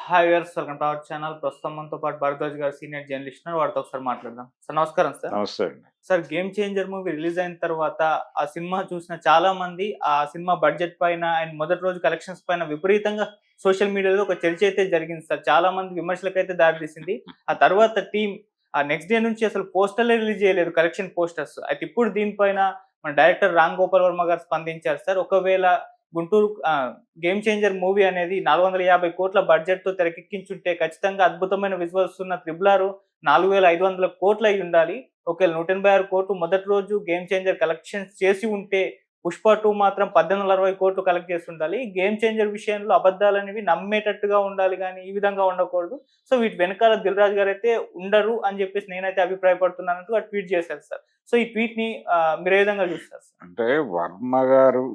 Hi viewers, welcome to our channel. ప్రస్తుతం మనతో పాటు భరద్వాజ్ గారు సీనియర్ జర్నలిస్ట్ ఉన్నారు. వారితో ఒకసారి మాట్లాడదాం. సార్ నమస్కారం సార్. నమస్తే అండి. Sir, 'game changer' movie release అయిన తర్వాత ఆ సినిమా చూసిన చాలా మంది ఆ సినిమా బడ్జెట్ పైన అండ్ మొదటి రోజు కలెక్షన్స్ పైన విపరీతంగా సోషల్ మీడియాలో ఒక చర్చ అయితే జరిగింది సార్. చాలా మంది విమర్శలకైతే దారితీసింది. ఆ తర్వాత ఆ నెక్స్ట్ డే నుంచి అసలు పోస్టర్లే రిలీజ్ చేయలేదు, కలెక్షన్ పోస్టర్స్. అయితే ఇప్పుడు దీనిపైన మన డైరెక్టర్ రామ్ గోపాల్ వర్మ గారు స్పందించారు సార్. ఒకవేళ గుంటూరు 'గేమ్ చేంజర్' మూవీ అనేది 450 కోట్ల బడ్జెట్‌తో తెరకెక్కించుంటే ఖచ్చితంగా అద్భుతమైన విజువల్స్ ఉన్న 'త్రిబుల్ ఆర్' 4,500 కోట్లు అయ్యుండాలి. ఒకవేళ 186 కోట్లు మొదటి రోజు 'గేమ్ చేంజర్' కలెక్షన్స్ చేసి ఉంటే 'పుష్ప 2' మాత్రం 1860 కోట్లు కలెక్ట్ చేసుండాలి. 'గేమ్ చేంజర్' విషయంలో అబద్దాలనేవి నమ్మేటట్టుగా ఉండాలి గానీ, ఈ విధంగా ఉండకూడదు. సో, వీటి వెనకాల 'దిల్ రాజు' గారైతే ఉండరు అని జెప్పేసి నేనైతే అభిప్రాయపడుతున్నానంటూ ట్వీట్ చేశారు సార్. సో, ఈ ట్వీట్‌ని మీరే విధంగా చూస్తారు సార్? అంటే వర్మ గారు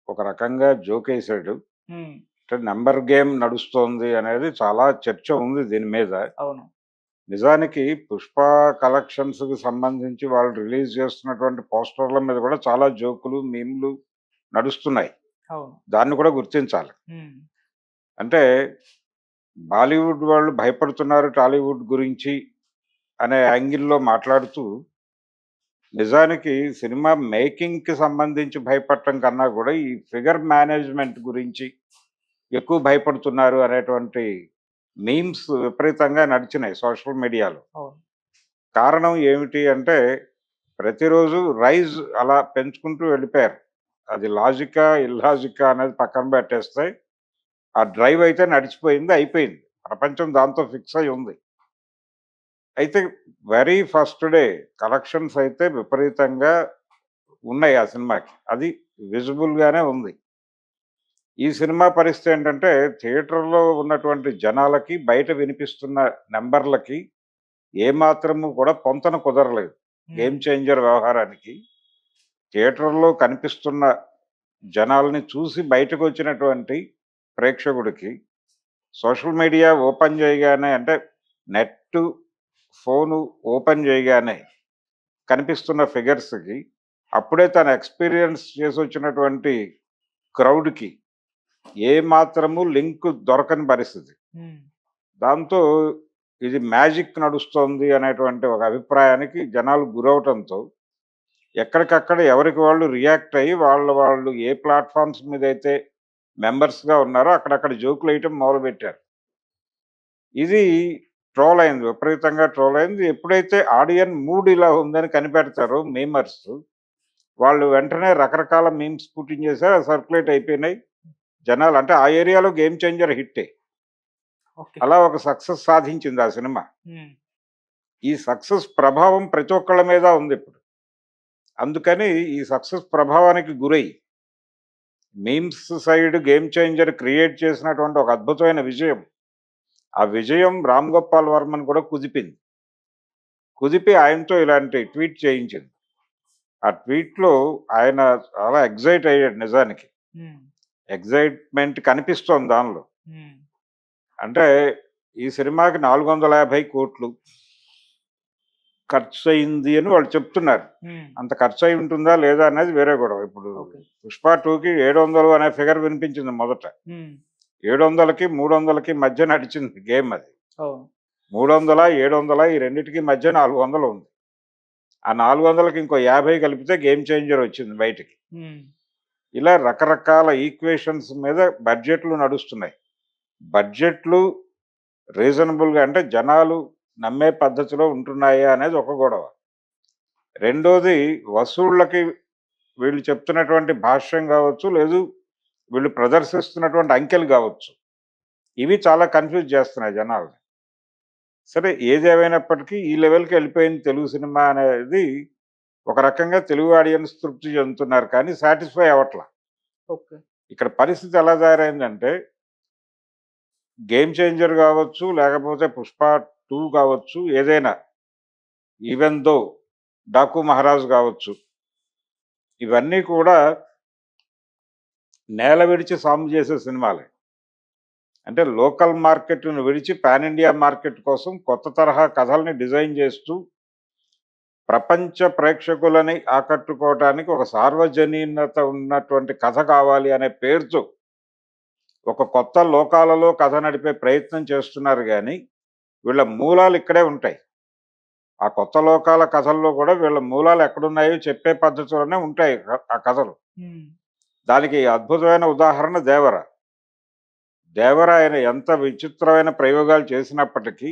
ఒక రకంగా జోకేసాడు. హ్మ్. అంటే నంబర్ గేమ్ నడుస్తోంది అనేది చాలా చర్చ ఉంది దీని మీద. అవును. నిజానికి 'పుష్ప' కలెక్షన్స్‌కి సంబంధించి వాళ్ళు రిలీజ్ చేస్తున్నటువంటి పోస్టర్‌ల మీద కూడా చాలా జోకులు, మీమ్‌లు నడుస్తున్నాయి. అవును. దాన్ని కూడా గుర్తించాలి. హ్మ్. అంటే బాలీవుడ్ వాళ్ళు భయపడుతున్నారు టాలీవుడ్ గురించి అనే యాంగిల్‌లో మాట్లాడుతూ నిజానికి సినిమా మేకింగ్‌కి సంబంధించి భయపడటం కన్నా కూడా ఈ ఫిగర్ మేనేజ్‌మెంట్ గురించి ఎక్కువ భయపడుతున్నారు అనేటువంటి మీమ్స్ విపరీతంగా నడిచినాయి సోషల్ మీడియాలో. అవును. కారణం ఏమిటి అంటే ప్రతిరోజు రైజ్ అలా పెంచుకుంటూ వెళ్ళిపోయారు. అది లాజికా, ఇల్లాజికా అనేది పక్కన పెట్టేస్తే ఆ డ్రైవ్ అయితే నడిచిపోయింది, అయిపోయింది. ప్రపంచం దాంతో ఫిక్స్ అయ్యి ఉంది. అయితే వెరీ ఫస్ట్ డే కలెక్షన్స్ అయితే విపరీతంగా ఉన్నాయి ఆ సినిమాకి. అది విజిబుల్‌గానే ఉంది. ఈ సినిమా పరిస్థితి ఏంటంటే థియేటర్‌లో ఉన్నటువంటి జనాలకి, బయట వినిపిస్తున్న నంబర్‌లకి ఏమాత్రము కూడా పొంతన కుదరలేదు. హ్మ్. గేమ్ చేంజర్ వ్యవహారానికి. థియేటర్‌లో కనిపిస్తున్న జనాల్ని చూసి బయటకొచ్చినటువంటి ప్రేక్షకుడికి సోషల్ మీడియా ఓపెన్ చేయగానే అంటే నెట్టు, ఫోను ఓపెన్ చేయగానే కనిపిస్తున్న ఫిగర్స్‌కి అప్పుడే తను ఎక్స్‌పీరియన్స్ చేసొచ్చినటువంటి క్రౌడ్‌కి ఏ మాత్రము లింక్ దొరకని పరిస్థితి. హ్మ్. దాంతో ఇది మ్యాజిక్ నడుస్తోంది అనేటువంటి ఒక అభిప్రాయానికి జనాలు గురవటంతో ఎక్కడికక్కడ ఎవరికి వాళ్ళు రియాక్ట్ అయ్యి వాళ్ళు ఏ ప్లాట్‌ఫార్మ్స్ మీదైతే మెంబర్స్‌గా ఉన్నారో అక్కడక్కడ జోకులేయటం మొదలుపెట్టారు. ఇది ట్రోల్ అయింది. విపరీతంగా ట్రోల్ అయింది. ఎప్పుడైతే ఆడియన్ మూడ్ ఇలా ఉందని కనిపెడతారో మీమర్స్, వాళ్ళు వెంటనే రకరకాల మీమ్స్ పుట్టించేసారు. అది సర్క్యులేట్ అయిపోయినాయి. జనాలు అంటే ఆ ఏరియాలో గేమ్ చేంజర్ హిట్టే. ఓకే. అలా ఒక సక్సెస్ సాధించింది ఆ సినిమా. హ్మ్. ఈ సక్సెస్ ప్రభావం ప్రతి ఒక్కళ్ళ మీద ఉందిప్పుడు. అందుకని ఈ సక్సెస్ ప్రభావానికి గురై memes side game changer create చేసినటువంటి ఒక అద్భుతమైన విజయం. ఆ విజయం రామ్ గోపాల్ వర్మని కూడా కుదిపింది. కుదిపి ఆయనతో ఇలాంటి ట్వీట్ చేయించింది. ఆ ట్వీట్‌లో ఆయన చాలా ఎక్సైట్ అయ్యాడు నిజానికి. హ్మ్. ఎక్సైట్‌మెంట్ కనిపిస్తోంది దానిలో. హ్మ్. అంటే ఈ సినిమాకి 450,00,00,000 ఖర్చయింది అని వాళ్ళు చెప్తున్నారు. హ్మ్. అంత ఖర్చయి ఉంటుందా లేదా అనేది వేరే గొడవ. ఇప్పుడు ఓకే. 'పుష్ప 2'కి 700 అనే ఫిగర్ వినిపించింది మొదట. హ్మ్. 700కి, 300కి మధ్య నడిచింది గేమ్ అది. అవును. 300, 700 ఈ రెండిటికి మధ్య 400 ఉంది. ఆ 400కి ఇంకో 50 కలిపితే గేమ్ చేంజర్ వచ్చింది బయటికి. హ్మ్. ఇలా రకరకాల ఈక్వేషన్స్ మీద బడ్జెట్‌లు నడుస్తున్నాయి. బడ్జెట్‌లు రీజనబుల్‌గా అంటే జనాలు నమ్మే పద్ధతిలో ఉంటున్నాయా అనేది ఒక గొడవ. రెండోది వసూళ్ళకి వీళ్ళు చెప్తున్నటువంటి భాష్యం కావచ్చు, లేదు వీళ్ళు ప్రదర్శిస్తున్నటువంటి అంకెలు కావచ్చు. ఇవి చాలా కన్‌ఫ్యూజ్ చేస్తున్నాయి జనాల్ని. సరే ఏదేమైనప్పటికీ ఈ లెవెల్‌కి వెళ్ళిపోయింది తెలుగు సినిమా అనేది ఒక రకంగా తెలుగు ఆడియన్స్ తృప్తి చెందుతున్నారు కానీ సాటిస్ఫై అవ్వట్ల. ఓకే. ఇక్కడ పరిస్థితి ఎలా తయారైందంటే 'గేమ్ చేంజర్' కావచ్చు, లేకపోతే 'పుష్ప 2' కావచ్చు, ఏదైనా ఈవెన్ దో 'డాకు మహారాజ్' కావచ్చు. ఇవన్నీ కూడా నేల విడిచి సాము చేసే సినిమాలే. అంటే లోకల్ మార్కెట్‌ను విడిచి పాన్ ఇండియా మార్కెట్ కోసం కొత్త తరహా కథల్ని డిజైన్ చేస్తూ ప్రపంచ ప్రేక్షకులని ఆకట్టుకోవటానికి ఒక సార్వజనీనత ఉన్నటువంటి కథ కావాలి అనే పేరుతో ఒక కొత్త లోకాలలో కథ నడిపే ప్రయత్నం చేస్తున్నారు గానీ, వీళ్ళ మూలాలు ఇక్కడే ఉంటాయి. ఆ కొత్త లోకాల కథల్లో కూడా వీళ్ళ మూలాలు ఎక్కడున్నాయో చెప్పే పద్ధతిలోనే ఉంటాయి ఆ కథలు. హ్మ్. దానికి అద్భుతమైన ఉదాహరణ 'దేవర'. 'దేవర' ఆయన ఎంత విచిత్రమైన ప్రయోగాలు చేసినప్పటికీ,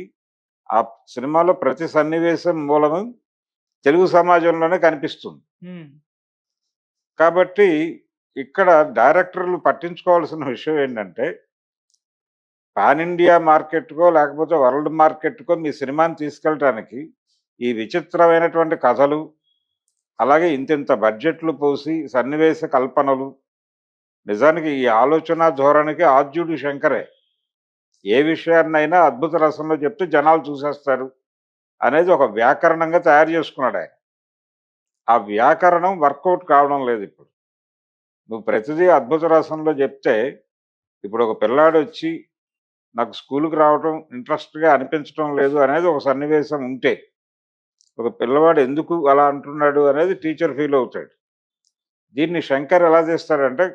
ఆ సినిమాలో ప్రతి సన్నివేశం మూలము తెలుగు సమాజంలోనే కనిపిస్తుంది. హ్మ్. కాబట్టి ఇక్కడ డైరెక్టర్లు పట్టించుకోవాల్సిన విషయం ఏంటంటే, పాన్ ఇండియా మార్కెట్‌కో లేకపోతే వరల్డ్ మార్కెట్‌కో మీ సినిమాని తీసుకెళ్ళటానికి ఈ విచిత్రమైనటువంటి కథలు, అలాగే ఇంతింత బడ్జెట్లు పోసి సన్నివేశ కల్పనలు, నిజానికి ఈ ఆలోచన ధోరణికి ఆద్యుడు శంకరే. ఏ విషయాన్నైనా అద్భుత రసంలో చెప్తే జనాలు చూసేస్తారు అనేది ఒక వ్యాకరణంగా తయారు చేసుకున్నాడాయన. ఆ వ్యాకరణం వర్కౌట్ కావడం లేదిప్పుడు. నువ్వు ప్రతిదీ అద్భుత రసంలో చెప్తే, ఇప్పుడు ఒక పిల్లాడొచ్చి నాకు స్కూలుకి రావటం ఇంట్రెస్ట్‌గా అనిపించటం లేదు అనేది ఒక సన్నివేశం ఉంటే, ఒక పిల్లవాడు ఎందుకు అలా అంటున్నాడు అనేది టీచర్ ఫీల్ అవుతాడు. దీన్ని శంకర్ ఎలా తీస్తాడంటే,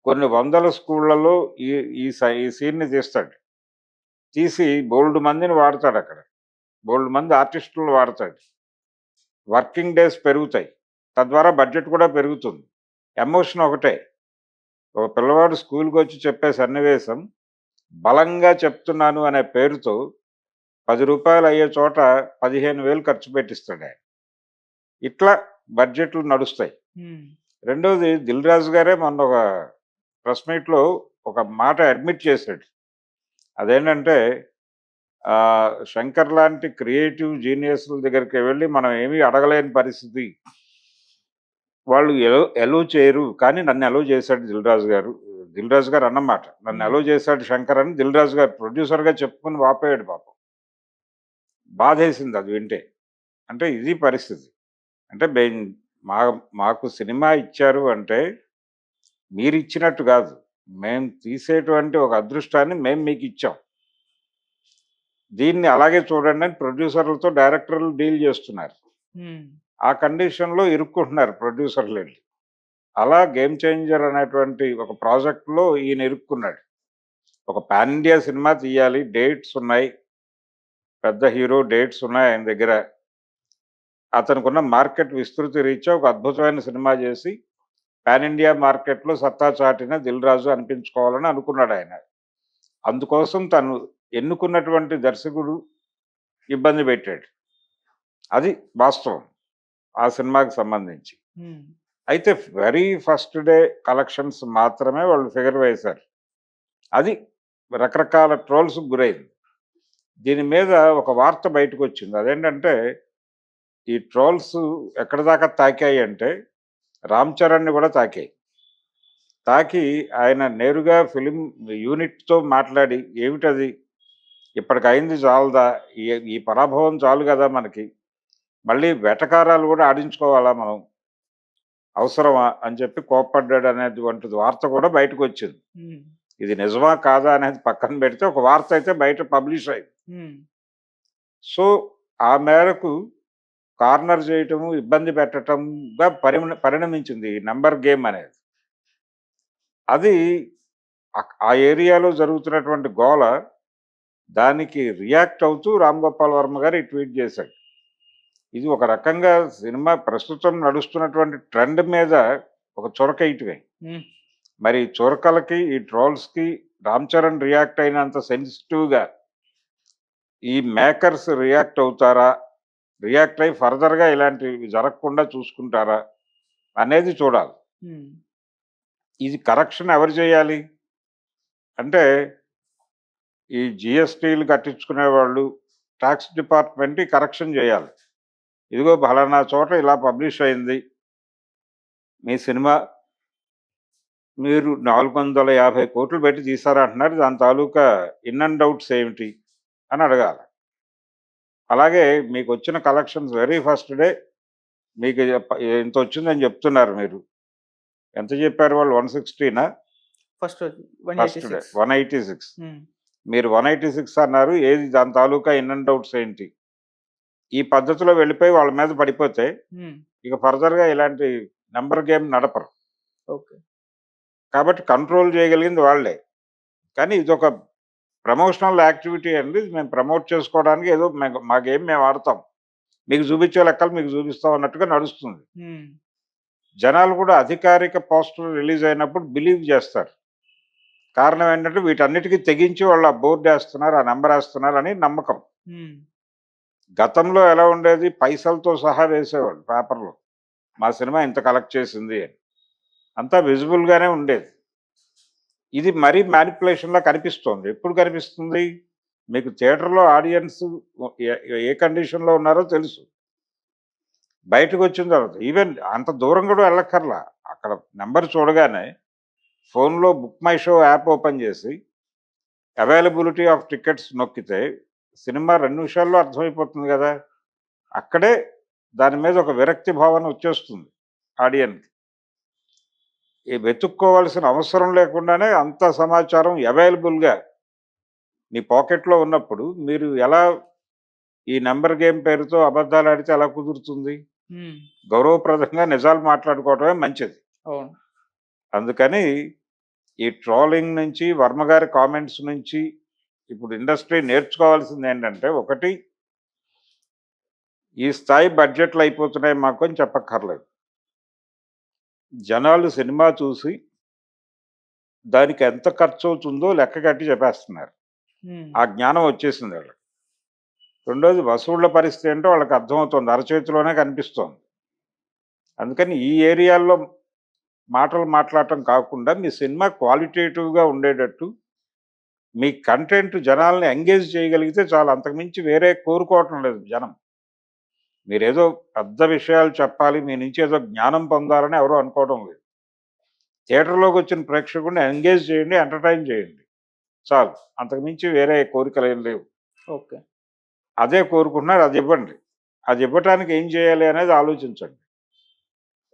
కొన్ని వందల స్కూళ్ళలో ఈ ఈ సీన్‌ని తీస్తాడు. తీసి బోలెడు మందిని వాడతాడక్కడ. బోలెడు మంది ఆర్టిస్టులను వాడతాడు. వర్కింగ్ డేస్ పెరుగుతాయి. తద్వారా బడ్జెట్ కూడా పెరుగుతుంది. ఎమోషన్ ఒకటే. ఒక పిల్లవాడు స్కూలుకొచ్చి చెప్పే సన్నివేశం, బలంగా చెప్తున్నాను అనే పేరుతో రూ. 10 అయ్యే చోట 15,000 ఖర్చు పెట్టిస్తాడాయన. ఇట్లా బడ్జెట్లు నడుస్తాయి. హ్మ్. రెండోది 'దిల్ రాజు' గారే మొన్న ఒక ప్రెస్ మీట్‌లో ఒక మాట అడ్మిట్ చేశాడు. అదేంటంటే, 'శంకర్' లాంటి క్రియేటివ్ జీనియస్‌ల దగ్గరికి వెళ్లి మనం ఏమీ అడగలేని పరిస్థితి. వాళ్ళు ఎలో చేయరు. కానీ నన్ను ఎలో చేశాడు 'దిల్ రాజు' గారు. 'దిల్ రాజు' గారు అన్నమాట. నన్ను హ్మ్. ఎలో చేశాడు శంకర్ అని 'దిల్ రాజు' గారు ప్రొడ్యూసర్‌గా చెప్పుకొని వాపోయాడు పాపం. బాధేసింది అది వింటే. అంటే ఇది పరిస్థితి. అంటే మా మాకు సినిమా ఇచ్చారు అంటే, మీరిచ్చినట్టు గాదు. మేము తీసేటువంటి ఒక అదృష్టాన్ని మేము మీకిచ్చాం. దీన్ని అలాగే చూడండని ప్రొడ్యూసర్లతో డైరెక్టర్లు డీల్ చేస్తున్నారు. హ్మ్. ఆ కండిషన్‌లో ఇరుక్కుంటున్నారు ప్రొడ్యూసర్‌లెళ్లి. అలా 'గేమ్ చేంజర్' అనేటువంటి ఒక ప్రాజెక్ట్‌లో ఈయన ఇరుక్కున్నాడు. ఒక పాన్ ఇండియా సినిమా తీయాలి. డేట్స్ ఉన్నాయి. పెద్ద హీరో డేట్స్ ఉన్నాయి ఆయన దగ్గర. అతనికున్న మార్కెట్ విస్తృతి రీత్యా ఒక అద్భుతమైన సినిమా చేసి, పాన్ ఇండియా మార్కెట్‌లో సత్తా చాటిన 'దిల్ రాజు' అనిపించుకోవాలని అనుకున్నాడాయన. అందుకోసం తను ఎన్నుకున్నటువంటి దర్శకుడు ఇబ్బంది పెట్టాడు. అది వాస్తవం. ఆ సినిమాకి సంబంధించి. హ్మ్. అయితే వెరీ ఫస్ట్ డే కలెక్షన్స్ మాత్రమే వాళ్ళు ఫిగర్ వేశారు. అది రకరకాల ట్రోల్స్‌కి గురైంది. దీని మీద ఒక వార్త బయటకొచ్చింది. అదేంటంటే, ఈ ట్రోల్స్ ఎక్కడి దాకా తాకాయంటే, 'రామ్ చరణ్‌ని' కూడా తాకాయి. తాకి ఆయన నేరుగా ఫిల్మ్ యూనిట్‌తో మాట్లాడి, "ఏమిటది? ఇప్పటికయింది చాలదా? ఈ ఈ పరాభవం చాలు గదా మనకి. మళ్ళీ వెటకారాలు గూడా ఆడించుకోవాలా మనం? అవసరమా?" అని చెప్పి కోప్పడ్డాడనేటువంటిది వార్త కూడా బయటకొచ్చింది. హ్మ్. ఇది నిజమా? కాదా? అనేది పక్కన పెడితే ఒక వార్త అయితే బయట పబ్లిష్ అయింది. హ్మ్. సో, ఆ మేరకు కార్నర్ చేయటము, ఇబ్బంది పెట్టటంగా పరిణమించింది ఈ నంబర్ గేమ్ అనేది. అది ఆ ఏరియాలో జరుగుతున్నటువంటి గోల, దానికి రియాక్ట్ అవుతూ 'రామ్ గోపాల్ వర్మ' గారు ఈ ట్వీట్ చేశాడు. ఇది ఒక రకంగా సినిమా ప్రస్తుతం నడుస్తున్నటువంటి ట్రెండ్ మీద ఒక చురకెయటమే. హ్మ్. మరి ఈ చురకలకి, ఈ ట్రోల్స్‌కి 'రామ్ చరణ్' రియాక్ట్ అయినంత సెన్సిటివ్‌గా ఈ మేకర్స్ రియాక్ట్ అవుతారా? రియాక్ట్ అయ్యి ఫర్దర్‌గా ఇలాంటివి జరగకుండా చూసుకుంటారా? అనేది చూడాలి. హ్మ్. ఇది కరెక్షన్ ఎవరు చేయాలి? అంటే ఈ జీఎస్టీలు కట్టించుకునేవాళ్ళు, టాక్స్ డిపార్ట్‌మెంట్ ఈ కరెక్షన్ చేయాలి. ఇదిగో ఫలానా చోట ఇలా పబ్లిష్ అయింది. మీ సినిమా మీరు 450,00,00,000 పెట్టి తీశారంటున్నారు. దాని తాలూకా ఇన్ అండ్ ఔట్స్ ఏమిటి? అని అడగాలి. అలాగే మీకొచ్చిన కలెక్షన్స్ వెరీ ఫస్ట్ డే మీకు ఇంతొచ్చిందని చెప్తున్నారు మీరు. ఎంత చెప్పారు వాళ్ళు 160నా? ఫస్ట్ రోజు ఫస్ట్ డే 186. 186. హ్మ్. మీరు 186 అన్నారు. ఏది దాని తాలూకా ఇన్ అండ్ ఔట్స్ ఏంటి? ఈ పద్ధతిలో వెళ్ళిపోయి వాళ్ళ మీద పడిపోతే హ్మ్. ఇక ఫర్దర్‌గా ఇలాంటి నంబర్ గేమ్ నడపరు. ఓకే. కాబట్టి కంట్రోల్ చేయగలిగింది వాళ్ళే. కానీ ఇదొక ప్రమోషనల్ యాక్టివిటీ అండి. ఇది మేము ప్రమోట్ చేసుకోవడానికి ఏదో మా గేమ్ మేము ఆడతాం. మీకు చూపించే లెక్కలు మీకు చూపిస్తాం అన్నట్టుగా నడుస్తుంది. హ్మ్. జనాలు కూడా అధికారిక పోస్టర్ రిలీజ్ అయినప్పుడు బిలీవ్ చేస్తారు. కారణం ఏంటంటే వీటన్నిటికి తెగించి వాళ్ళు ఆ బోర్డ్ వేస్తున్నారు, ఆ నెంబర్ వేస్తున్నారు అని నమ్మకం. హ్మ్. గతంలో ఎలా ఉండేది, పైసలతో సహా వేసేవాళ్ళు పేపర్‌లో. మా సినిమా ఇంత కలెక్ట్ చేసింది అని. అంతా విజిబుల్‌గానే ఉండేది. ఇది మరీ మ్యానిప్యులేషన్‌లా కనిపిస్తోంది. ఎప్పుడు కనిపిస్తుంది? మీకు థియేటర్‌లో ఆడియన్స్ ఏ ఏ కండిషన్‌లో ఉన్నారో తెలుసు. బయటకొచ్చిన తర్వాత ఈవెన్ అంత దూరం కూడా వెళ్ళక్కర్లా. అక్కడ నంబర్ చూడగానే ఫోన్‌లో book my show app open చేసి అవైలబిలిటీ ఆఫ్ టికెట్స్ నొక్కితే సినిమా 2 నిమిషాల్లో అర్థమైపోతుంది గదా! అక్కడే దాని మీద ఒక విరక్తి భావన వచ్చేస్తుంది ఆడియన్‌కి. వెతుక్కోవాల్సిన అవసరం లేకుండానే అంత సమాచారం అవైలబుల్‌గా మీ పాకెట్‌లో ఉన్నప్పుడు మీరు ఎలా ఈ నంబర్ గేమ్ పేరుతో అబద్ధాలాడితే ఎలా కుదురుతుంది? హ్మ్. గౌరవప్రదంగా నిజాలు మాట్లాడుకోవడమే మంచిది. అవును. అందుకని ఈ ట్రోలింగ్ నుంచి, వర్మ గారి కామెంట్స్ నుంచి ఇప్పుడు ఇండస్ట్రీ నేర్చుకోవాల్సిందేంటంటే, ఒకటి ఈ స్థాయి బడ్జెట్లు అయిపోతున్నాయి మాకు అని చెప్పక్కర్లేదు. జనాలు సినిమా చూసి దానికి ఎంత ఖర్చవుతుందో లెక్క కట్టి చెప్పేస్తున్నారు. హ్మ్. ఆ జ్ఞానం వచ్చేసింది వాళ్ళకి. రెండోది వసూళ్ల పరిస్థితి ఏంటో వాళ్ళకి అర్థమవుతోంది. అరచేతిలోనే కనిపిస్తోంది. అందుకని ఈ ఏరియాల్లో మాటలు మాట్లాడటం కాకుండా మీ సినిమా క్వాలిటేటివ్‌గా ఉండేటట్టు మీ కంటెంట్ జనాల్ని ఎంగేజ్ చేయగలిగితే చాలు. అంతకుమించి వేరే కోరుకోవటం లేదు జనం. మీరేదో పెద్ద విషయాలు చెప్పాలి, మీ నుంచి ఏదో జ్ఞానం పొందాలని ఎవరు అనుకోవడం లేదు. థియేటర్‌లోకొచ్చిన ప్రేక్షకుడిని ఎంగేజ్ చేయండి, ఎంటర్‌టైన్ చేయండి. చాలు. అంతకుమించి వేరే కోరికలేం లేవు. ఓకే. అదే కోరుకుంటున్నారు, అది ఇవ్వండి. అది ఇవ్వటానికి ఏం చేయాలి అనేది ఆలోచించండి.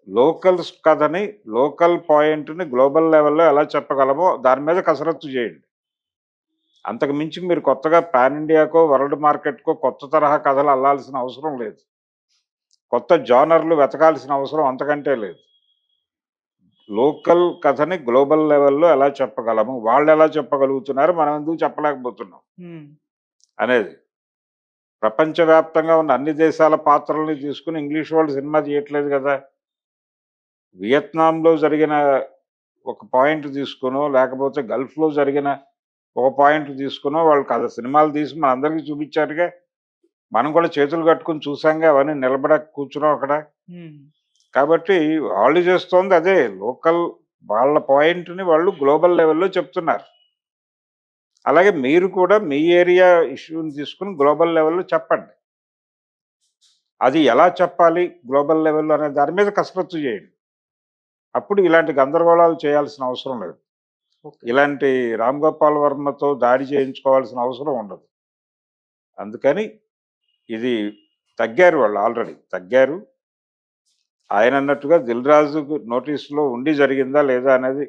లోకల్ కథని, లోకల్ పాయింట్‌ని గ్లోబల్ లెవెల్‌లో ఎలా చెప్పగలమో దాని మీద కసరత్తు చేయండి. అంతకు మించి మీరు కొత్తగా పాన్ ఇండియాకో, వరల్డ్ మార్కెట్‌కో కొత్త తరహా కథలు అల్లాల్సిన అవసరం లేదు. కొత్త జానర్‌లు వెతకాల్సిన అవసరం అంతకంటే లేదు. లోకల్ కథని గ్లోబల్ లెవెల్‌లో ఎలా చెప్పగలము? వాళ్ళెలా చెప్పగలుగుతున్నారు, మనం ఎందుకు చెప్పలేకపోతున్నాం హ్మ్. అనేది. ప్రపంచవ్యాప్తంగా ఉన్న అన్ని దేశాల పాత్రల్ని తీసుకొని ఇంగ్లీష్ వాళ్ళు సినిమా తీయట్లేదు గదా! వియత్నాంలో జరిగిన ఒక పాయింట్ తీసుకొనో, లేకపోతే గల్ఫ్‌లో జరిగిన ఒక పాయింట్ తీసుకొనో వాళ్ళు కథ సినిమాలు తీసి మనందరికీ చూపిచ్చారుగా. మనం కూడా చేతులు కట్టుకొని చూసాంగా అవన్నీ నిలబడక కూర్చున్నాం అక్కడ. హ్మ్. కాబట్టి వాళ్ళు చేస్తోంది అదే. లోకల్ వాళ్ళ పాయింట్‌ని వాళ్ళు గ్లోబల్ లెవెల్‌లో చెప్తున్నారు. అలాగే మీరు కూడా మీ ఏరియా ఇష్యూని తీసుకొని గ్లోబల్ లెవెల్‌లో చెప్పండి. అది ఎలా చెప్పాలి గ్లోబల్ లెవెల్‌లో అనే దాని మీద కసరత్తు చేయండి. అప్పుడు ఇలాంటి గందరగోళాలు చేయాల్సిన అవసరం లేదు. ఓకే. ఇలాంటి 'రామ్ గోపాల్ వర్మ'తో దాడి చేయించుకోవాల్సిన అవసరం ఉండదు. అందుకని ఇది తగ్గారు వాళ్ళు ఆల్రెడీ. తగ్గారు. ఆయనన్నట్టుగా 'దిల్ రాజు'కు నోటీస్‌లో ఉండి జరిగిందా లేదా అనేది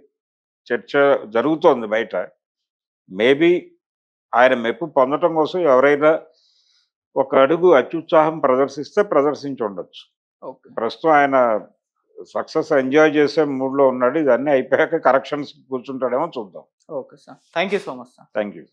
చర్చ జరుగుతోంది బయట. మేబీ ఆయన మెప్పు పొందటం కోసం ఎవరైనా ఒక అడుగు అత్యుత్సాహం ప్రదర్శిస్తే ప్రదర్శించుండొచ్చు. ఓకే. ప్రస్తుతం ఆయన సక్సెస్ ఎంజాయ్ చేసే మూడ్‌లో ఉన్నాడు. ఇదన్నీ అయిపోయాక కరెక్షన్స్‌కి కూర్చుంటాడేమో చూద్దాం. Okay sir. Thank you so much sir. Thank you.